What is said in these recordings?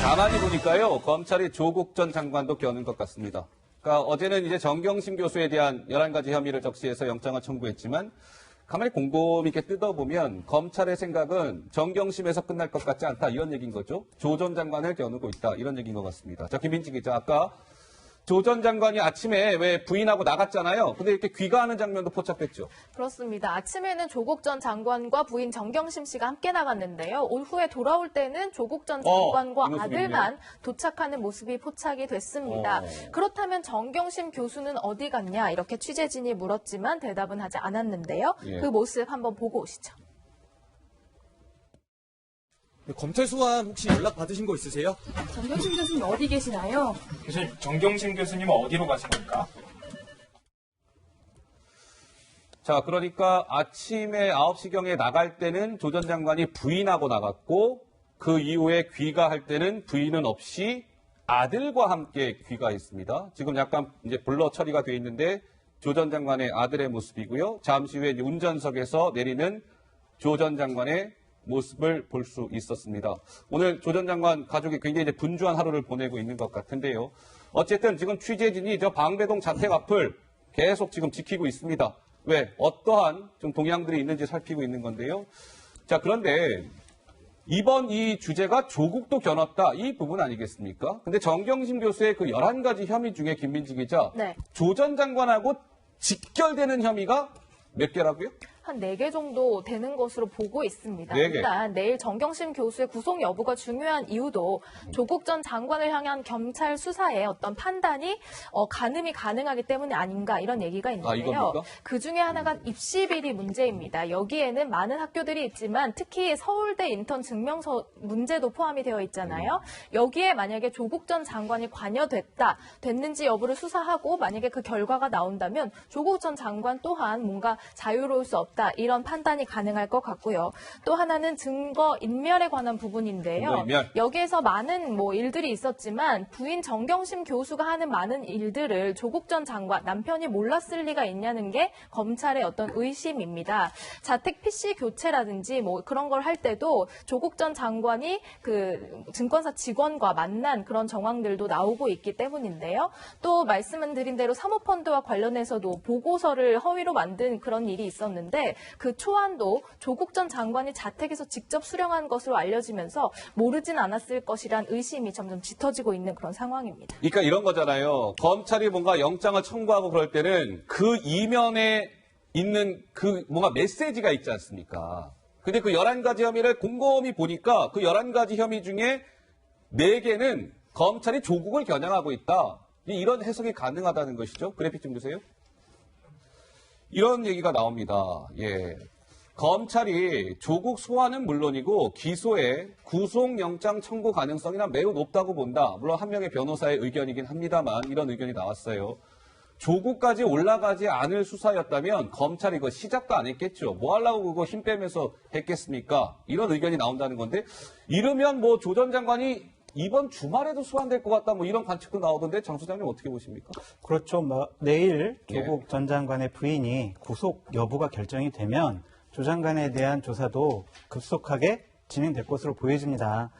가만히 보니까요, 검찰이 조국 전 장관도 겨눈 것 같습니다. 그러니까 어제는 이제 정경심 교수에 대한 11가지 혐의를 적시해서 영장을 청구했지만, 가만히 곰곰이 이렇게 뜯어보면 검찰의 생각은 정경심에서 끝날 것 같지 않다, 이런 얘기인 거죠. 조 전 장관을 겨누고 있다, 이런 얘기인 것 같습니다. 자, 김민지 기자, 아까 조 전 장관이 아침에 왜 부인하고 나갔잖아요. 근데 이렇게 귀가하는 장면도 포착됐죠. 그렇습니다. 아침에는 조국 전 장관과 부인 정경심 씨가 함께 나갔는데요. 오후에 돌아올 때는 조국 전 장관과 아들만 도착하는 모습이 포착이 됐습니다. 그렇다면 정경심 교수는 어디 갔냐 이렇게 취재진이 물었지만 대답은 하지 않았는데요. 그 모습 한번 보고 오시죠. 검찰 소환 혹시 연락 받으신 거 있으세요? 정경심 교수님 어디 계시나요? 교수님, 정경심 교수님은 어디로 가신 겁니까? 자, 그러니까 아침에 9시경에 나갈 때는 조 전 장관이 부인하고 나갔고, 그 이후에 귀가할 때는 부인은 없이 아들과 함께 귀가했습니다. 지금 약간 이제 블러 처리가 돼 있는데 조 전 장관의 아들의 모습이고요. 잠시 후에 운전석에서 내리는 조 전 장관의 모습을 볼 수 있었습니다. 오늘 조 전 장관 가족이 굉장히 이제 분주한 하루를 보내고 있는 것 같은데요. 어쨌든 지금 취재진이 저 방배동 자택 앞을 계속 지금 지키고 있습니다. 왜? 어떠한 좀 동향들이 있는지 살피고 있는 건데요. 자, 그런데 이번 이 주제가 조국도 겨눴다, 이 부분 아니겠습니까? 근데 정경심 교수의 그 11가지 혐의 중에 김민지 기자, 조 전 장관하고 직결되는 혐의가 몇 개라고요? 한 4개 정도 되는 것으로 보고 있습니다. 4개. 일단 내일 정경심 교수의 구속 여부가 중요한 이유도 조국 전 장관을 향한 경찰 수사의 어떤 판단이 가늠이 가능하기 때문에 아닌가 이런 얘기가 있는데요. 그중에 하나가 입시 비리 문제입니다. 여기에는 많은 학교들이 있지만 특히 서울대 인턴 증명서 문제도 포함이 되어 있잖아요. 여기에 만약에 조국 전 장관이 됐는지 여부를 수사하고 만약에 그 결과가 나온다면 조국 전 장관 또한 뭔가 자유로울 수 없다. 이런 판단이 가능할 것 같고요. 또 하나는 증거 인멸에 관한 부분인데요. 여기에서 많은 일들이 있었지만 부인 정경심 교수가 하는 많은 일들을 조국 전 장관, 남편이 몰랐을 리가 있냐는 게 검찰의 어떤 의심입니다. 자택 PC 교체라든지 그런 걸 할 때도 조국 전 장관이 그 증권사 직원과 만난 그런 정황들도 나오고 있기 때문인데요. 또 말씀은 드린 대로 사모펀드와 관련해서도 보고서를 허위로 만든 그런 일이 있었는데 그 초안도 조국 전 장관이 자택에서 직접 수령한 것으로 알려지면서 모르진 않았을 것이란 의심이 점점 짙어지고 있는 그런 상황입니다. 그러니까 이런 거잖아요. 검찰이 뭔가 영장을 청구하고 그럴 때는 그 이면에 있는 그 뭔가 메시지가 있지 않습니까? 근데 그 11가지 혐의를 곰곰이 보니까 그 11가지 혐의 중에 4개는 검찰이 조국을 겨냥하고 있다. 이런 해석이 가능하다는 것이죠. 그래픽 좀 주세요. 이런 얘기가 나옵니다. 검찰이 조국 소환은 물론이고 기소에 구속영장 청구 가능성이나 매우 높다고 본다. 물론 한 명의 변호사의 의견이긴 합니다만 이런 의견이 나왔어요. 조국까지 올라가지 않을 수사였다면 검찰이 이거 시작도 안 했겠죠. 뭐 하려고 그거 힘 빼면서 했겠습니까? 이런 의견이 나온다는 건데, 이러면 조 전 장관이 이번 주말에도 소환될 것 같다, 이런 관측도 나오던데, 장 소장님 어떻게 보십니까? 그렇죠. 내일 조국 전 장관의 부인이 구속 여부가 결정이 되면 조 장관에 대한 조사도 급속하게 진행될 것으로 보여집니다.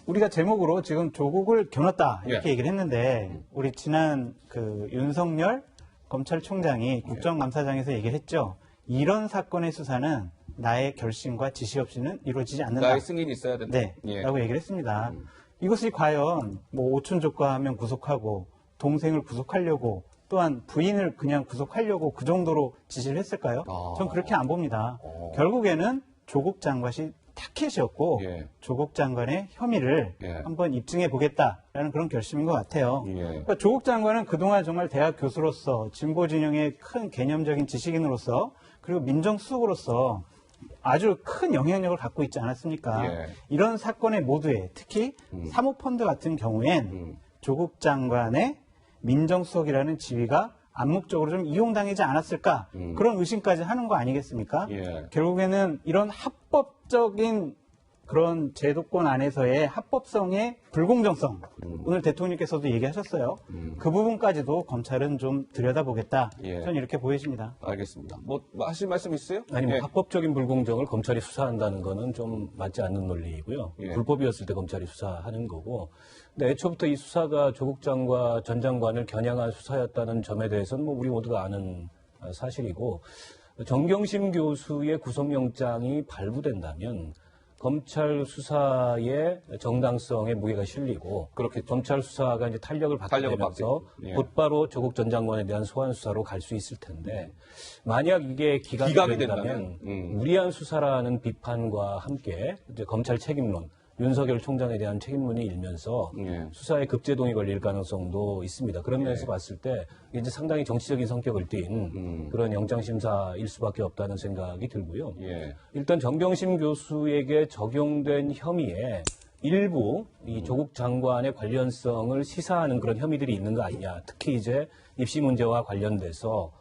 우리가 제목으로 지금 조국을 겨눴다 이렇게 얘기를 했는데, 우리 지난 그 윤석열 검찰총장이 국정감사장에서 얘기를 했죠. 이런 사건의 수사는 나의 결심과 지시 없이는 이루어지지 않는다. 나의 승인이 있어야 된다. 라고 얘기를 했습니다. 이것이 과연 오촌조과하면 구속하고 동생을 구속하려고 또한 부인을 그냥 구속하려고 그 정도로 지시를 했을까요? 전 그렇게 안 봅니다. 결국에는 조국 장관이 타켓이었고 조국 장관의 혐의를 한번 입증해 보겠다라는 그런 결심인 것 같아요. 그러니까 조국 장관은 그동안 정말 대학 교수로서 진보 진영의 큰 개념적인 지식인으로서 그리고 민정수석으로서 아주 큰 영향력을 갖고 있지 않았습니까? 이런 사건의 모두에 특히 사모펀드 같은 경우엔 조국 장관의 민정수석이라는 지위가 암묵적으로 좀 이용당하지 않았을까? 그런 의심까지 하는 거 아니겠습니까? 결국에는 이런 합법적인 그런 제도권 안에서의 합법성의 불공정성, 오늘 대통령께서도 얘기하셨어요. 그 부분까지도 검찰은 좀 들여다보겠다. 예. 저는 이렇게 보여집니다. 알겠습니다. 뭐 하실 말씀 있으세요? 아니, 뭐 예. 합법적인 불공정을 검찰이 수사한다는 거는 좀 맞지 않는 논리이고요. 예. 불법이었을 때 검찰이 수사하는 거고. 근데 애초부터 이 수사가 조국 장관 전 장관을 겨냥한 수사였다는 점에 대해서는 뭐 우리 모두가 아는 사실이고, 정경심 교수의 구속영장이 발부된다면 검찰 수사의 정당성에 무게가 실리고, 그렇겠죠. 검찰 수사가 이제 탄력을 받게 되면서 예. 곧바로 조국 전 장관에 대한 소환 수사로 갈 수 있을 텐데, 만약 이게 기각이 된다면 무리한 수사라는 비판과 함께 이제 검찰 책임론, 윤석열 총장에 대한 책임론이 일면서 예. 수사에 급제동이 걸릴 가능성도 있습니다. 그런 면에서 봤을 때 이제 상당히 정치적인 성격을 띈 그런 영장심사일 수밖에 없다는 생각이 들고요. 예. 일단 정경심 교수에게 적용된 혐의에 일부 이 조국 장관의 관련성을 시사하는 그런 혐의들이 있는 거 아니냐. 특히 이제 입시 문제와 관련돼서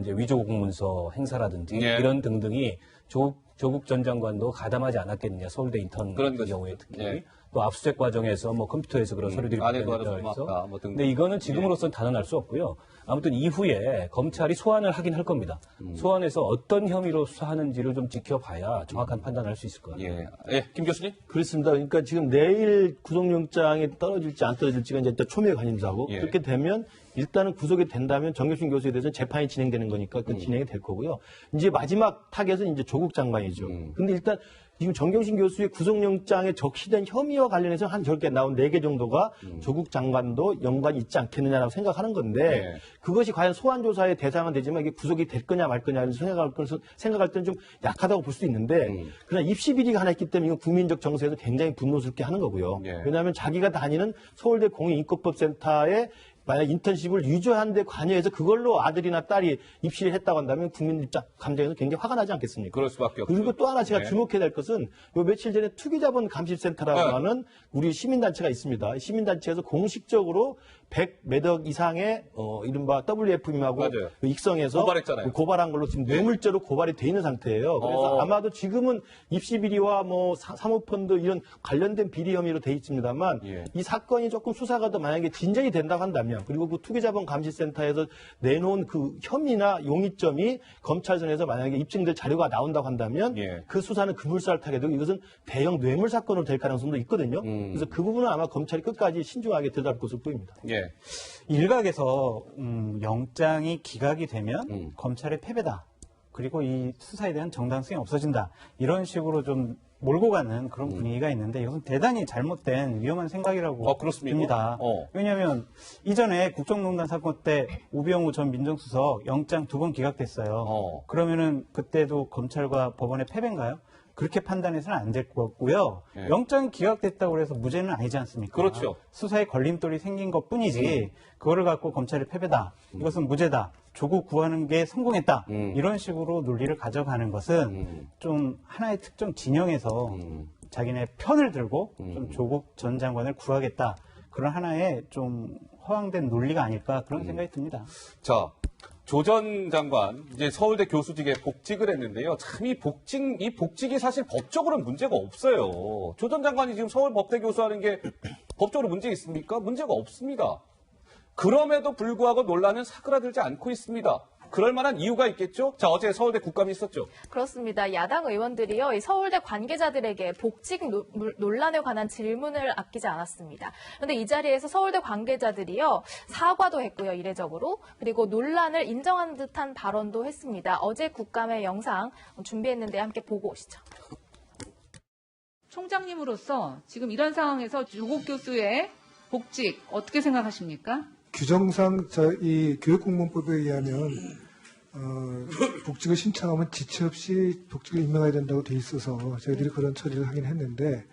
이제 위조 공문서 행사라든지 예. 이런 등등이 조국 전 장관도 가담하지 않았겠느냐. 서울대 인턴 그런 같은 거죠. 경우에 특히. 예. 또 압수수색 과정에서 뭐 컴퓨터에서 그런 서류들이 안에도 발견됐다 알아서 해서. 고맙다, 뭐 등등. 근데 이거는 지금으로서는 단언할 수 없고요. 아무튼 이후에 검찰이 소환을 하긴 할 겁니다. 소환해서 어떤 혐의로 수사하는지를 좀 지켜봐야 정확한 판단을 할 수 있을 것 같아요. 예. 예. 김 교수님? 그렇습니다. 그러니까 지금 내일 구속영장이 떨어질지 안 떨어질지가 이제 일단 초미의 관심사고 예. 그렇게 되면 일단은 구속이 된다면 정경심 교수에 대해서는 재판이 진행되는 거니까 그 진행이 될 거고요. 이제 마지막 타겟은 이제 조국 장관이죠. 근데 일단 지금 정경심 교수의 구속영장에 적시된 혐의와 관련해서 한 저렇게 나온 4개 정도가 조국 장관도 연관이 있지 않겠느냐라고 생각하는 건데 네. 그것이 과연 소환조사의 대상은 되지만 이게 구속이 될 거냐 말 거냐를 생각할 때는 좀 약하다고 볼 수 있는데 그러나 입시 비리가 하나 있기 때문에 이건 국민적 정서에서 굉장히 분노스럽게 하는 거고요. 예. 왜냐하면 자기가 다니는 서울대 공익인권법센터에 만약 인턴십을 유저한 데 관여해서 그걸로 아들이나 딸이 입시를 했다고 한다면 국민 입장 감정에서 굉장히 화가 나지 않겠습니까? 그럴 수밖에 없죠. 그리고 또 하나 제가 네. 주목해야 될 것은 요 며칠 전에 투기자본 감시센터라고 네. 하는 우리 시민단체가 있습니다. 시민단체에서 공식적으로 100매덕 이상의 이른바 WFM하고 맞아요. 익성해서 고발했잖아요. 고발한 걸로 지금 뇌물죄로 고발이 돼 있는 상태예요. 그래서 아마도 지금은 입시 비리와 뭐 사모펀드 이런 관련된 비리 혐의로 돼 있습니다만 예. 이 사건이 조금 수사가 더 만약에 진전이 된다고 한다면 그리고 그 투기자본 감시센터에서 내놓은 그 혐의나 용의점이 검찰선에서 만약에 입증될 자료가 나온다고 한다면 예. 그 수사는 급물살을 타게 되고 이것은 대형 뇌물 사건으로 될 가능성도 있거든요. 그래서 그 부분은 아마 검찰이 끝까지 신중하게 들여다볼 것으로 보입니다. 예. 일각에서 영장이 기각이 되면 검찰의 패배다. 그리고 이 수사에 대한 정당성이 없어진다. 이런 식으로 좀 몰고 가는 그런 분위기가 있는데 이것은 대단히 잘못된 위험한 생각이라고 그렇습니까? 봅니다. 왜냐하면 이전에 국정농단 사건 때 우병우 전 민정수석 영장 2번 기각됐어요. 그러면은 그때도 검찰과 법원의 패배인가요? 그렇게 판단해서는 안 될 것 같고요. 예. 영장이 기각됐다고 해서 무죄는 아니지 않습니까? 그렇죠. 수사에 걸림돌이 생긴 것 뿐이지 그거를 갖고 검찰이 패배다. 이것은 무죄다. 조국 구하는 게 성공했다. 이런 식으로 논리를 가져가는 것은 좀 하나의 특정 진영에서 자기네 편을 들고 좀 조국 전 장관을 구하겠다. 그런 하나의 좀 허황된 논리가 아닐까 그런 생각이 듭니다. 자, 조 전 장관 이제 서울대 교수직에 복직을 했는데요. 참 이 복직이 사실 법적으로는 문제가 없어요. 조 전 장관이 지금 서울 법대 교수하는 게 법적으로 문제 있습니까? 문제가 없습니다. 그럼에도 불구하고 논란은 사그라들지 않고 있습니다. 그럴 만한 이유가 있겠죠? 자, 어제 서울대 국감이 있었죠? 그렇습니다. 야당 의원들이요, 이 서울대 관계자들에게 복직 논란에 관한 질문을 아끼지 않았습니다. 그런데 이 자리에서 서울대 관계자들이요, 사과도 했고요, 이례적으로. 그리고 논란을 인정하는 듯한 발언도 했습니다. 어제 국감의 영상 준비했는데 함께 보고 오시죠. 총장님으로서 지금 이런 상황에서 조국 교수의 복직 어떻게 생각하십니까? 규정상 이 교육공무원법에 의하면 복직을 신청하면 지체 없이 복직을 임명해야 된다고 돼 있어서 저희들이 그런 처리를 하긴 했는데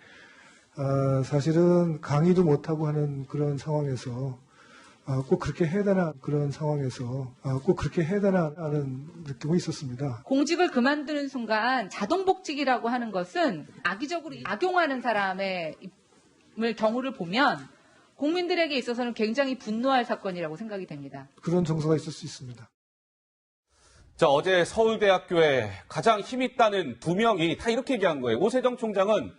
사실은 강의도 못하고 하는 그런 상황에서 꼭 그렇게 해야 되나 그런 상황에서 꼭 그렇게 해야 되나 하는 느낌이 있었습니다. 공직을 그만두는 순간 자동복직이라고 하는 것은 악의적으로 악용하는 사람의 경우를 보면 국민들에게 있어서는 굉장히 분노할 사건이라고 생각이 됩니다. 그런 정서가 있을 수 있습니다. 자, 어제 서울대학교에 가장 힘있다는 2명이 다 이렇게 얘기한 거예요. 오세정 총장은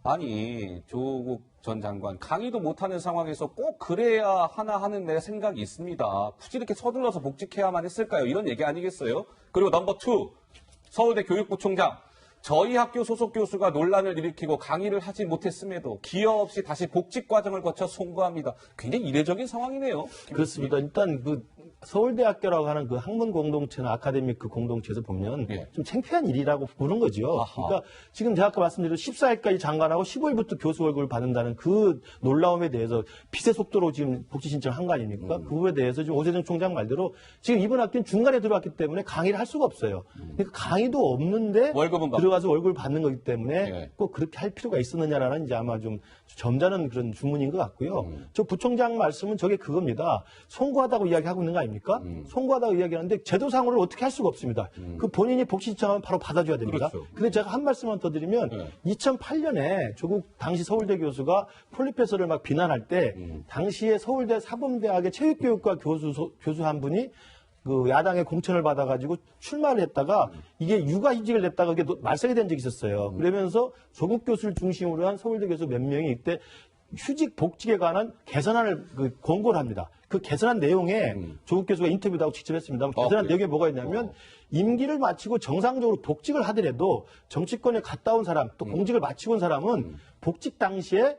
아니, 조국 전 장관 강의도 못하는 상황에서 꼭 그래야 하나 하는 내 생각이 있습니다. 굳이 이렇게 서둘러서 복직해야만 했을까요? 이런 얘기 아니겠어요? 그리고 넘버 2, 서울대 교육부총장. 저희 학교 소속 교수가 논란을 일으키고 강의를 하지 못했음에도 기여 없이 다시 복직 과정을 거쳐 송구합니다. 굉장히 이례적인 상황이네요. 그렇습니다. 일단 그 서울대학교라고 하는 그 학문 공동체나 아카데믹 그 공동체에서 보면 예. 좀 창피한 일이라고 보는 거죠. 아하. 그러니까 지금 제가 아까 말씀드린 14일까지 장관하고 15일부터 교수 월급을 받는다는 그 놀라움에 대해서 빛의 속도로 지금 복지 신청을 한 거 아닙니까? 그 부분에 대해서 지금 오세정 총장 말대로 지금 이번 학기는 중간에 들어왔기 때문에 강의를 할 수가 없어요. 그러니까 강의도 없는데 월급은 들어가서 월급을 받는 거기 때문에 예. 꼭 그렇게 할 필요가 있었느냐라는 이제 아마 좀 점잖은 그런 주문인 것 같고요. 저 부총장 말씀은 저게 그겁니다. 송구하다고 이야기하고 있는 거 아닙니까? 송구하다고 이야기하는데 제도상으로는 어떻게 할 수가 없습니다. 그 본인이 복지 신청하면 바로 받아줘야 됩니다. 그렇죠. 근데 제가 한 말씀만 더 드리면 2008년에 조국 당시 서울대 교수가 폴리페서를 막 비난할 때 당시에 서울대 사범대학의 체육교육과 교수 한 분이 그 야당의 공천을 받아가지고 출마를 했다가 이게 육아휴직을 냈다가 그게 말썽이 된 적이 있었어요. 그러면서 조국 교수를 중심으로 한 서울대 교수 몇 명이 이때 휴직 복직에 관한 개선안을 권고를 합니다. 그 개선안 내용에 조국 교수가 인터뷰도 하고 직접 했습니다. 개선안 내용에 뭐가 있냐면 임기를 마치고 정상적으로 복직을 하더라도 정치권에 갔다 온 사람 또 공직을 마치고 온 사람은 복직 당시에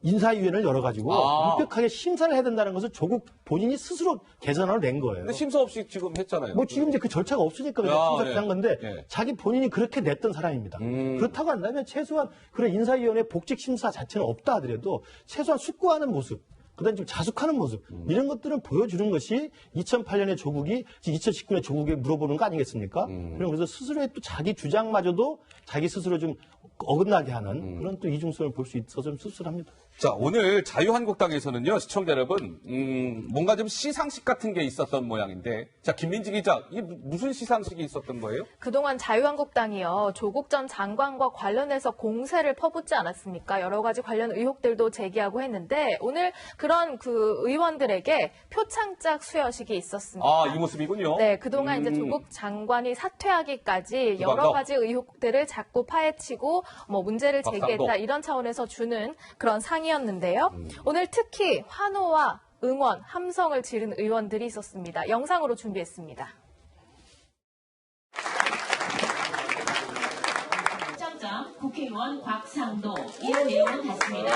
인사위원회를 열어가지고 엄격하게 심사를 해야 된다는 것을 조국 본인이 스스로 개선안을 낸 거예요. 근데 심사 없이 지금 했잖아요. 뭐 지금 이제 그 절차가 없으니까 심사를 한 건데 자기 본인이 그렇게 냈던 사람입니다. 그렇다고 한다면 최소한 그런 인사위원회 복직 심사 자체는 없다 하더라도 최소한 숙고하는 모습, 그다음에 좀 자숙하는 모습 이런 것들을 보여주는 것이 2008년에 조국이 2019년에 조국에 물어보는 거 아니겠습니까? 그래서 스스로의 또 자기 주장마저도 자기 스스로 좀 어긋나게 하는 그런 또 이중성을 볼 수 있어서 좀 씁쓸합니다. 자, 오늘 자유한국당에서는요, 시청자 여러분, 뭔가 좀 시상식 같은 게 있었던 모양인데, 자, 김민지 기자, 이게 무슨 시상식이 있었던 거예요? 그동안 자유한국당이요, 조국 전 장관과 관련해서 공세를 퍼붓지 않았습니까? 여러 가지 관련 의혹들도 제기하고 했는데, 오늘 그런 그 의원들에게 표창장 수여식이 있었습니다. 아, 이 모습이군요. 네, 그동안 이제 조국 장관이 사퇴하기까지 여러 가지 의혹들을 자꾸 파헤치고 뭐 문제를 제기했다 박상도. 이런 차원에서 주는 그런 상이었는데요. 오늘 특히 환호와 응원, 함성을 지른 의원들이 있었습니다. 영상으로 준비했습니다. 표창장 국회의원 곽상도 이런 내용은 같습니다.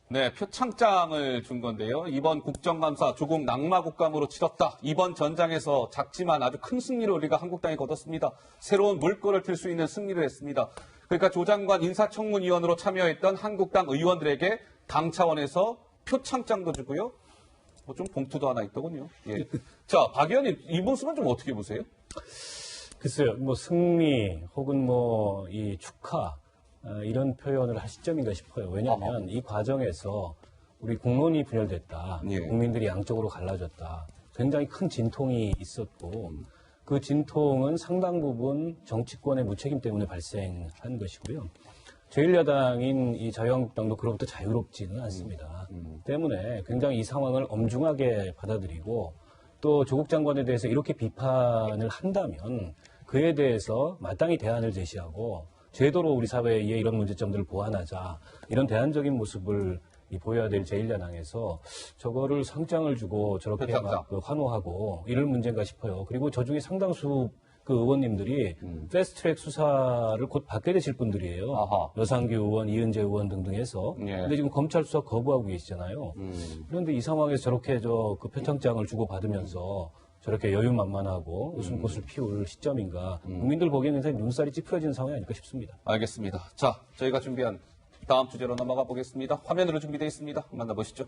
네, 표창장을 준 건데요. 이번 국정감사 조국 낙마국감으로 치렀다. 이번 전장에서 작지만 아주 큰 승리를 우리가 한국당이 거뒀습니다. 새로운 물꼬를 틀 수 있는 승리를 했습니다. 그러니까 조 장관 인사청문위원으로 참여했던 한국당 의원들에게 당 차원에서 표창장도 주고요. 뭐 좀 봉투도 하나 있더군요. 예. 자, 박 의원님, 이 모습은 좀 어떻게 보세요? 글쎄요, 뭐 승리 혹은 뭐 이 축하 이런 표현을 할 시점인가 싶어요. 왜냐하면 이 과정에서 우리 공론이 분열됐다. 예. 국민들이 양쪽으로 갈라졌다. 굉장히 큰 진통이 있었고 그 진통은 상당 부분 정치권의 무책임 때문에 발생한 것이고요. 제1야당인 이 자유한국당도 그로부터 자유롭지는 않습니다. 때문에 굉장히 이 상황을 엄중하게 받아들이고 또 조국 장관에 대해서 이렇게 비판을 한다면 그에 대해서 마땅히 대안을 제시하고 제도로 우리 사회에 이런 문제점들을 보완하자 이런 대안적인 모습을 보여야 될 제1야당에서 저거를 상장을 주고 저렇게 막 환호하고 이럴 문제인가 싶어요. 그리고 저 중에 상당수 그 의원님들이 패스트트랙 수사를 곧 받게 되실 분들이에요. 아하. 여상규 의원, 이은재 의원 등등 해서. 예. 근데 지금 검찰 수사 거부하고 계시잖아요. 그런데 이 상황에서 저렇게 그 표창장을 주고 받으면서 저렇게 여유만만하고 웃음꽃을 피울 시점인가. 국민들 보기에는 굉장히 눈살이 찌푸려지는 상황이 아닐까 싶습니다. 알겠습니다. 자, 저희가 준비한 다음 주제로 넘어가 보겠습니다. 화면으로 준비되어 있습니다. 만나보시죠.